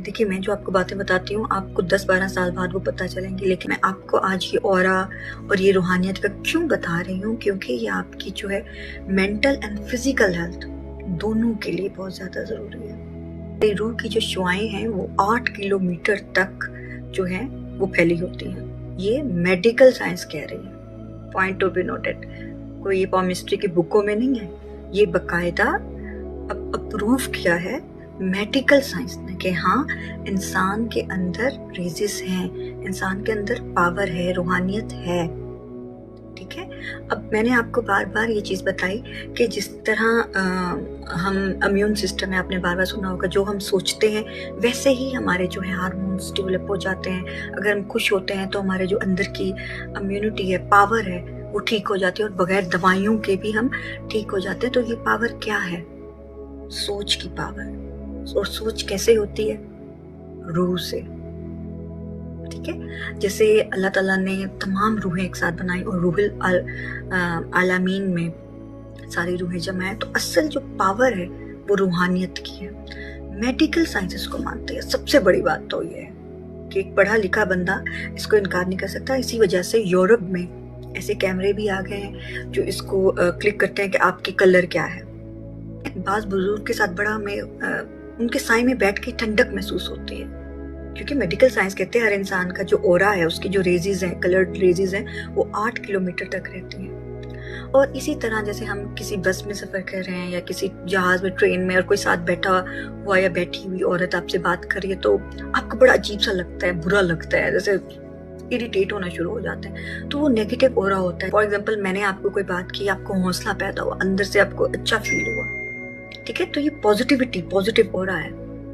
देखिए, मैं जो आपको बातें बताती हूँ आपको 10-12 साल बाद वो पता चलेंगी, लेकिन मैं आपको आज ये ऑरा और ये रूहानियत का क्यों बता रही हूँ, क्योंकि ये आपकी जो है मेंटल एंड फिजिकल हेल्थ दोनों के लिए बहुत ज़्यादा ज़रूरी है। रूह की जो शुआएं हैं वो 8 किलोमीटर तक जो है वो फैली होती हैं। ये मेडिकल साइंस कह रही है, पॉइंट टू बी नोटेड। कोई ये पॉमिस्ट्री की बुकों में नहीं है, ये बकायदा अप्रूव किया है मेडिकल साइंस ने कि हाँ, इंसान के अंदर रेजेस हैं, इंसान के अंदर पावर है, रूहानियत है। ठीक है। अब मैंने आपको बार बार ये चीज़ बताई कि जिस तरह हम इम्यून सिस्टम है, आपने बार बार सुना होगा, जो हम सोचते हैं वैसे ही हमारे जो है हार्मोन्स डेवलप हो जाते हैं। अगर हम खुश होते हैं तो हमारे जो अंदर की इम्यूनिटी है, पावर है, वो ठीक हो जाती है और बगैर दवाइयों के भी हम ठीक हो जाते हैं। तो ये पावर क्या है? सोच की पावर। और सोच कैसे होती है? रूह से। ठीक है। जैसे अल्लाह ताला ने तमाम रूहें एक साथ बनाई और रूहुल आलामीन में सारी रूहें जमा है, तो असल जो पावर है वो रूहानियत की है। मेडिकल साइंस इसको मानते हैं। सबसे बड़ी बात तो ये है कि एक पढ़ा लिखा बंदा इसको इनकार नहीं कर सकता। इसी वजह से यूरोप में ऐसे कैमरे भी आ गए हैं जो इसको क्लिक करते हैं कि आपकी कलर क्या है। बाज बुजुर्ग के साथ बड़ा हमें उनके साए में बैठ के ठंडक महसूस होती है, क्योंकि मेडिकल साइंस कहते हैं हर इंसान का जो ऑरा है, उसकी जो रेजेस हैं, कलर्ड रेजेस हैं, वो 8 किलोमीटर तक रहती हैं। और इसी तरह जैसे हम किसी बस में सफर कर रहे हैं या किसी जहाज में, ट्रेन में, और कोई साथ बैठा हुआ या बैठी हुई औरत आपसे बात कर रही है तो आपको बड़ा अजीब सा लगता है, बुरा लगता है, जैसे इरिटेट होना शुरू हो जाते हैं, तो वो नेगेटिव ऑरा होता है। फॉर एग्जाम्पल, मैंने आपको कोई बात की, आपको हौसला पैदा हुआ, अंदर से आपको अच्छा फील हुआ। ठीक है। तो ये पॉजिटिविटी, पॉजिटिव ऑरा है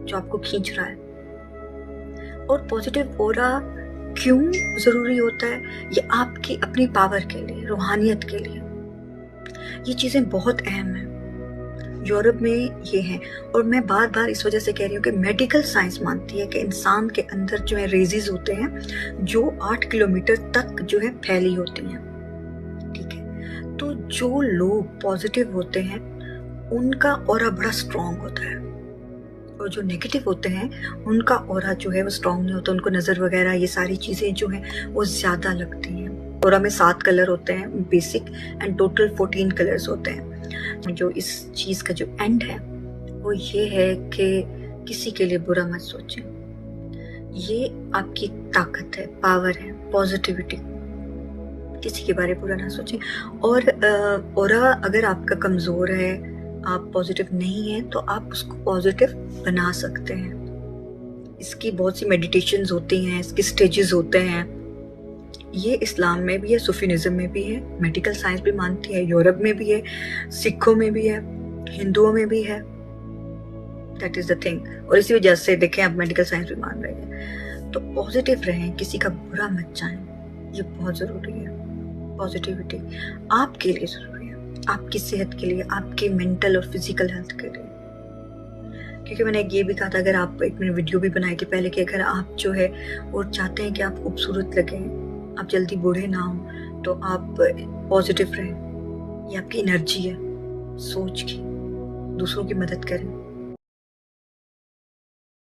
जो आपको खींच रहा है। और पॉजिटिव ऑरा क्यों जरूरी होता है? ये आपकी अपनी पावर के लिए, रूहानियत के लिए। ये चीजें बहुत अहम हैं। यूरोप में ये है, और मैं बार बार इस वजह से कह रही हूँ कि मेडिकल साइंस मानती है कि इंसान के अंदर जो है रेजेस होते हैं जो 8 किलोमीटर तक जो है फैली होती हैं। ठीक है। तो जो लोग पॉजिटिव होते हैं उनका ऑरा बड़ा स्ट्रॉन्ग होता है, और जो नेगेटिव होते हैं उनका ऑरा जो है वो स्ट्रॉन्ग नहीं होता। उनको नज़र वगैरह ये सारी चीज़ें जो हैं वो ज़्यादा लगती हैं। ऑरा में 7 कलर होते हैं बेसिक, एंड टोटल 14 कलर्स होते हैं। जो इस चीज़ का जो एंड है वो ये है कि किसी के लिए बुरा मत सोचें। ये आपकी ताकत है, पावर है, पॉजिटिविटी। किसी के बारे में बुरा ना सोचें। और ऑरा अगर आपका कमज़ोर है, आप पॉजिटिव नहीं हैं, तो आप उसको पॉजिटिव बना सकते हैं। इसकी बहुत सी मेडिटेशंस होती हैं, इसके स्टेजेस होते हैं। ये इस्लाम में भी है, सूफीनिज्म में भी है, मेडिकल साइंस भी मानती है, यूरोप में भी है, सिखों में भी है, हिंदुओं में भी है। That is the thing. और इसी वजह से देखें आप मेडिकल साइंस भी मान रहे हैं। तो पॉजिटिव रहें, किसी का बुरा मत चाहें, ये बहुत ज़रूरी है। पॉजिटिविटी आपके लिए ज़रूरी है, आपकी सेहत के लिए, आपके मेंटल और फिजिकल हेल्थ के लिए। क्योंकि मैंने ये भी कहा था, अगर आप एक मैंने वीडियो भी बनाई थी पहले कि अगर आप जो है और चाहते हैं कि आप खूबसूरत लगें, आप जल्दी बूढ़े ना हो, तो आप पॉजिटिव रहें। ये आपकी एनर्जी है, सोच की। दूसरों की मदद करें,